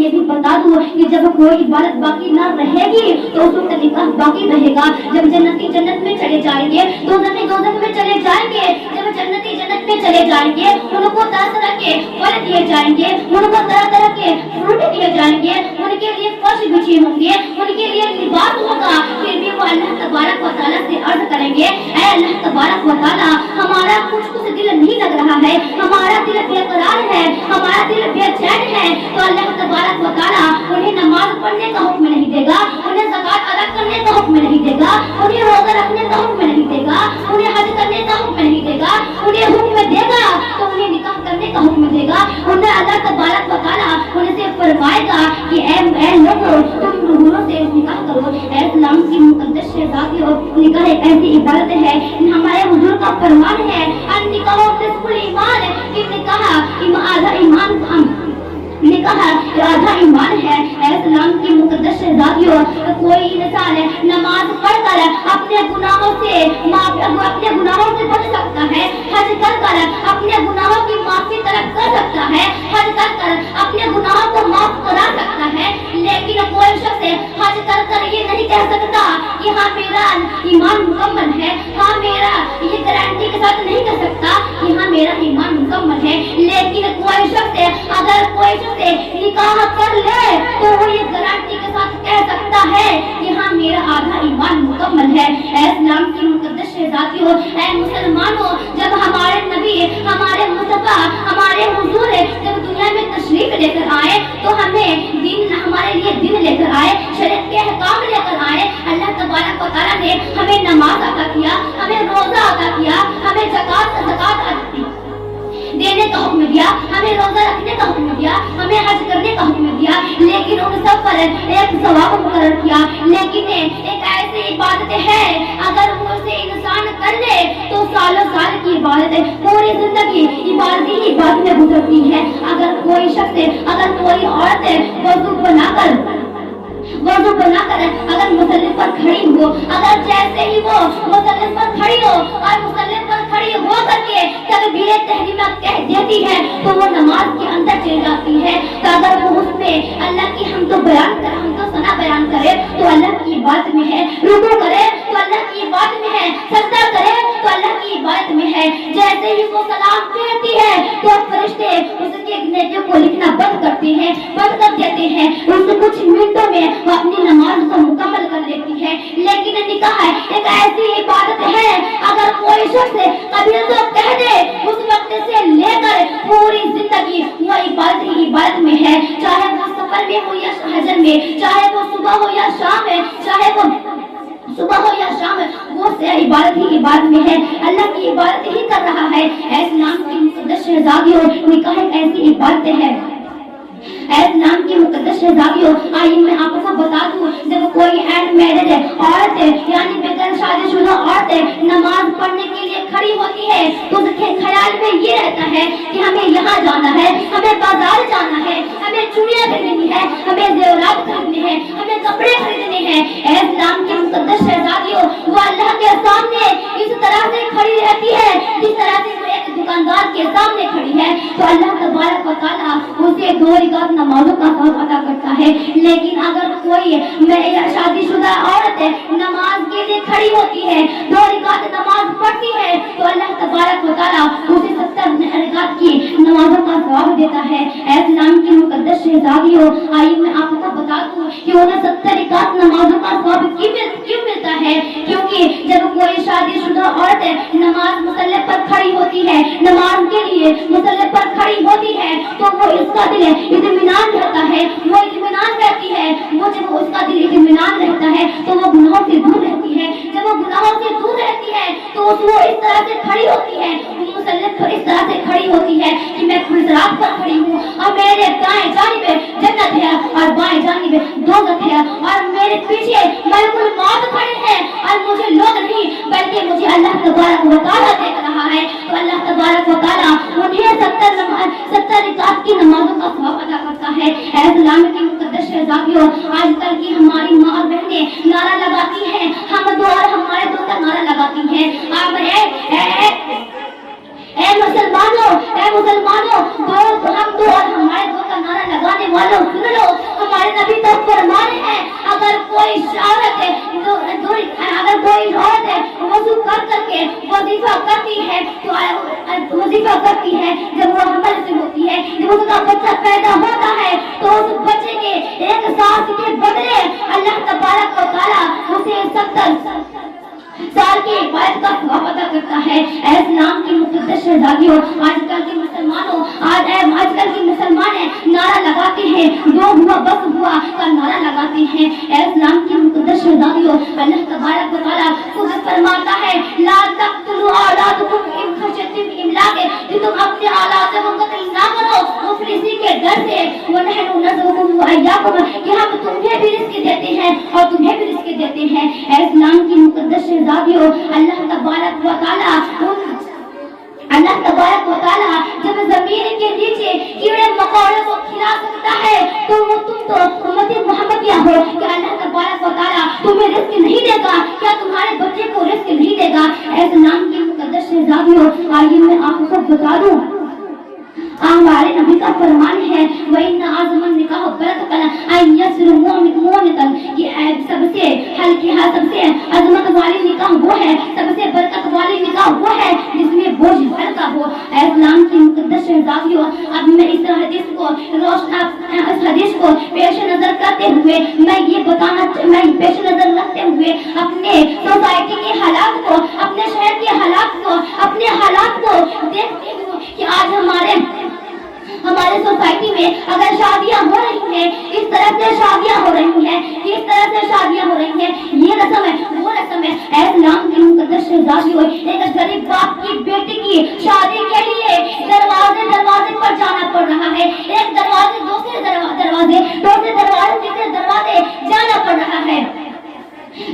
ये भी बता दूं कि जब कोई इबादत बाकी ना रहेगी तो उस वक्त निकाह बाकी रहेगा। जब जन्नती जन्नत में चले जाएंगे, दोज़खी दोज़ख में चले जाएंगे। जब जन्नती जन्नत में चले जाएंगे, उनको तरह तरह के फल दिए जाएंगे, उनको तरह तरह के फ्रूट दिए जाएंगे, उनके लिए फर्श बिछे होंगे, उनके लिए लिबास होगा। फिर भी वो अल्लाह तबारक व तआला से अर्ज करेंगे, ऐ अल्लाह तबारक व तआला, हमारा कुछ दिल नहीं लग रहा है, हमारा दिल बेकरार है, हमारा दिल बेचैन है। तो अल्लाह तबारक व तआला उन्हें नमाज पढ़ने का हुक्म नहीं देगा, उन्हें ज़कात अदा करने का हुक्म नहीं देगा, उन्हें रोज़ा रखने का हुक्म नहीं देगा, उन्हें हज करने का हुक्म नहीं देगा। उन्हें हुक्म देगा तो उन्हें निकाह करने का हुक्म देगा। उन्हें अल्लाह तबारक व तआला उनसे फरमाएगा कि ऐ लोगों, तुम रूहों से निकाह करो। ऐ इस्लाम की मुकद्दस शहज़ादियों, निकाह एक ऐसी इबादत है, हमारे हुजूर का फरमान है, अन निकाह निस्फुल ईमान, कि निकाह आधा ईमान निकाह आधा ईमान है। इस्लाम की मुकद्दस शहज़ादियों, कोई इंसान नमाज पढ़कर अपने गुनाहों से बच सकता है, हज कर अपने गुनाहों की माफी तलब कर सकता है, हज कर अपने गुनाहों को माफ करा सकता है। लेकिन कोई शख्स हज कर ये नहीं कह सकता कि हाँ मेरा ईमान मुकम्मल है, हाँ मेरा ये गारंटी के साथ नहीं कह सकता कि हाँ मेरा ईमान मुकम्मल है। लेकिन कोई शख्स अगर कोई शख्स निकाह कर ले तो वो ये गारंटी के साथ कह सकता है कि हाँ मेरा आधा ईमान मुकम्मल है। इस्लाम की मुकद्दस शहज़ादियों, ऐ मुसलमानों, जब हमारे नबी, हमारे मुस्तफा, हमारे हुजूर जब दुनिया में तशरीफ लेकर आए तो हमें दिन, हमारे लिए दिन लेकर आए, शरीयत के अहकाम लेकर आए। अल्लाह तबारक व तआला ने हमें नमाज अता किया, हमें रोजा अता किया, हमें ज़कात देने का हुक्म दिया, हमें रोजा रखने का हुक्म दिया, हमें हज करने का हुक्म दिया। लेकिन उन सब पर एक सवाब मुकर्रर किया। लेकिन एक ऐसी इबादत है, अगर उसे इंसान कर ले तो सालों साल की इबादत है, पूरी जिंदगी इबादत ही इबादत में गुजरती है। अगर कोई शख्स, अगर कोई औरत वज़ू बनाकर अगर मुसल्ले पर खड़ी हो, अगर जैसे ही वो मुसल्ले पर खड़ी हो और मुसल्ले पर खड़ी हो करके तकबीर तहरीमा कह देती है तो वो नमाज के अंदर चली जाती है। तो अगर वो उसमें अल्लाह की हम तो सना बयान करे तो अल्लाह की इबादत में है, रुकू करे तो अल्लाह की इबादत में है, सजदा करे तो अल्लाह की इबादत में है। जैसे ही वो सलाम कहती है तो फरिश्ते उसके नेकियों को लिखना बंद कर देते हैं। उस कुछ मिनटों में वो अपनी नमाज को मुकम्मल कर लेती है। लेकिन निकाह एक ऐसी इबादत है, अगर कोई शख्स कभी तो कह दे उस वक्त से लेकर पूरी जिंदगी वो इबादत ही इबादत में है। चाहे वो सफर में हो या हजर में, चाहे वो सुबह हो या शाम में, चाहे वो सुबह हो या शाम, वो से इबादत ही इबादत में है, अल्लाह की इबादत ही कर रहा है। इस्लाम की मुकद्दस शहज़ादियों, निकाह एक ऐसी इबादत है। इस्लाम की मुकद्दस शहज़ादियों, आइए मैं आपको बता दूं, जब कोई अनमैरिड औरत यानी बगैर शादीशुदा औरत नमाज पढ़ने के लिए खड़ी होती है तो उसके ख्याल में ये रहता है कि हमें यहाँ जाना है, हमें बाजार जाना है, हमें चूड़ियाँ खरीदनी है, हमें जेवरात खरीदने हैं, हमें कपड़े खरीदने हैं। इस्लाम की मुकद्दस शहज़ादियों, वो अल्लाह के सामने इस तरह से खड़ी रहती है जिस तरह से वो एक दुकानदार के सामने खड़ी है। तो अल्लाह तबारक व तआला उसे 2 रकात नमाजों का सवाब अता करता है। लेकिन अगर कोई शादीशुदा औरत नमाज के लिए खड़ी होती है, 2 रकात नमाज पढ़ती है तो अल्लाह तबारक व तआला उसे 70 रकात की नमाजों का सवाब देता है। इस्लाम की मुकद्दस शहज़ादियों, आइए मैं आपको बता दूं कि उन्हें 70 रकात नमाजों का सवाब क्यों मिलता है? क्योंकि जब कोई शादीशुदा औरत नमाज मुसल्ले पर खड़ी होती है, नमाज के लिए मुसल्ले पर खड़ी होती है तो वो इसका दिल इत्मीनान रहता है, वो इत्मीनान रहती है। वो जब उसका दिल इत्मीनान रहता है तो वो गुनाहों से दूर रहती है। जब वो गुनाहों से दूर रहती है तो वो इस तरह से खड़ी होती है, मुसल्ले पर इस तरह से खड़ी होती है कि मैं खुलसरात पर खड़ी हूँ और मेरे दाएं जानिब जन्नत है और बाएं जानिब दोज़ख है और मेरे पीछे मलकुल मौत खड़े हैं और मुझे लोग नहीं बल्कि मुझे अल्लाह तबारक व तआला देख रहा है। तो अल्लाह तबारक व तआला उन्हें 70 रकात की नमाजों का सवाब अदा करता है। इस्लाम की मुकद्दस शहज़ादियों, आजकल की हमारी माँ और बहनें नारा लगाती हैं, हम दो और हमारे दो का नारा लगाती हैं। अब मुसलमानों, हम दो और हमारे दो का नारा लगाने वालों सुन लो, अगर कोई औरत है वजू कर करके वजीफा करती है जब वो हमल से होती है, जब उसका बच्चा पैदा होता है तो उस बच्चे के एक सांस के बदले अल्लाह तबारक व तआला उसे 70 साल की इबादत का सवाब अदा करता है। इस्लाम की मुक़द्दस शहजादियों, आजकल के मुसलमान नारा लगाते हैं, जो हुआ बस हुआ का नारा लगाते हैं। इस्लाम की मुक़द्दस शहजादियों, अल्लाह तबारक व तआला खुद फरमाता है ला तक़तुलू औलादकुम इन खशयतिम इमलाक, कि तुम अपने औलाद को कत्ल ना करो मुफलिसी के डर से, व नहनु नज़ुकुम व इय्याकुम, कि हम तुम्हें भी रिज़्क़ देते हैं और तुम्हें भी रिज़्क़ देते हैं। इस्लाम की मुक़द्दस शहजादियों, अल्लाह तबारक व तआला जब जमीन के नीचे कीड़े मकोड़े को खिला सकता है तो वो तुम तो उम्मती मुहम्मदिया हो, कि अल्लाह तबारक व तआला तुम्हें रिज़्क़ नहीं देगा, क्या तुम्हारे बच्चे को रिज़्क़ नहीं देगा। इस्लाम की मुक़द्दस शहजादियों, आइए मैं आपको बता दूं, हमारे नबी का फरमान है वइन्ना आज़मन निकाह बरकतन अन यसरु मुमिनतन, कि सबसे हल्की सबसे अजमत वाली निकाह वो है, सबसे बरकत वाली निकाह वो है जिसमें बोझ हल्का हो। इस्लाम की मुक़द्दस शहजादियों, अब मैं इस हदीस को पेश नजर करते हुए मैं पेश नजर रखते हुए अपने सोसाइटी के हालात को, अपने शहर के हालात को, अपने हालात को देखती हूँ कि आज हमारे सोसाइटी में अगर शादियां हो रही हैं, इस तरह से शादियां हो रही हैं, इस तरह से शादियां हो रही हैं, ये रस्म है वो रस्म है। इस्लाम की मुक़द्दस शहजादियों, एक गरीब बाप की बेटी की शादी के लिए दरवाजे पर जाना पड़ रहा है, एक दरवाजे दूसरे दरवाजे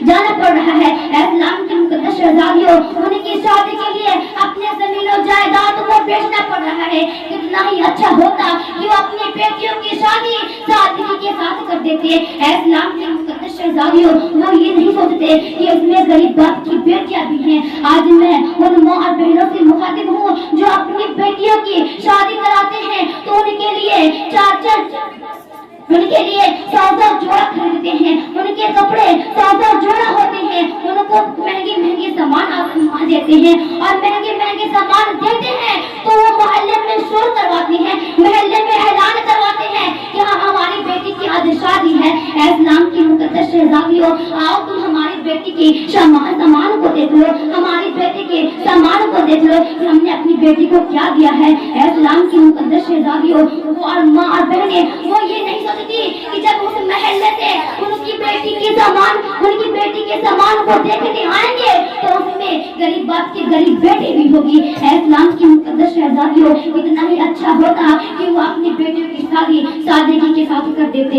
जाना पड़ रहा है। इस्लाम की मुक़द्दस शहजादियों, उनकी शादी के लिए अपने ज़मीन और जायदाद को बेचना पड़ रहा है। कितना ही अच्छा होता कि वो अपनी बेटियों की शादी सादगी के साथ कर देते। इस्लाम की मुक़द्दस शहजादियों, वो ये नहीं सोचते कि इसमें गरीब बाप की बेटियां भी हैं। आज मैं उन माँ और बहनों से मुखातिब हूँ जो अपनी बेटियों की शादी कराते हैं तो उनके लिए उनके लिए 100 जोड़ा खरीदते हैं, उनके कपड़े 100 जोड़ा होते हैं, उनको महंगे सामान देते हैं और महंगे सामान देते हैं तो वो मोहल्ले में शोर करवाते हैं, मोहल्ले में ऐलान करवाते हैं कि हाँ हमारी बेटी की आज शादी है। इस्लाम की मुक़द्दस शहजादियों, आओ तुम हमारी बेटी के सामान को देख लो, हमारी बेटी के सामान को देख लो कि हमने अपनी बेटी को क्या दिया है। इस्लाम की मुक़द्दस शहजादियों, वो और माँ और बहनें वो ये नहीं कि जब उस महल्ले से उनकी बेटी के सामान को देखने आएंगे तो उसमें गरीब बाप की गरीब बेटी भी होगी। इस्लाम की मुक़द्दस शहजादियों, इतना ही अच्छा होता कि वो अपनी बेटियों की शादी सादगी के साथ कर देते।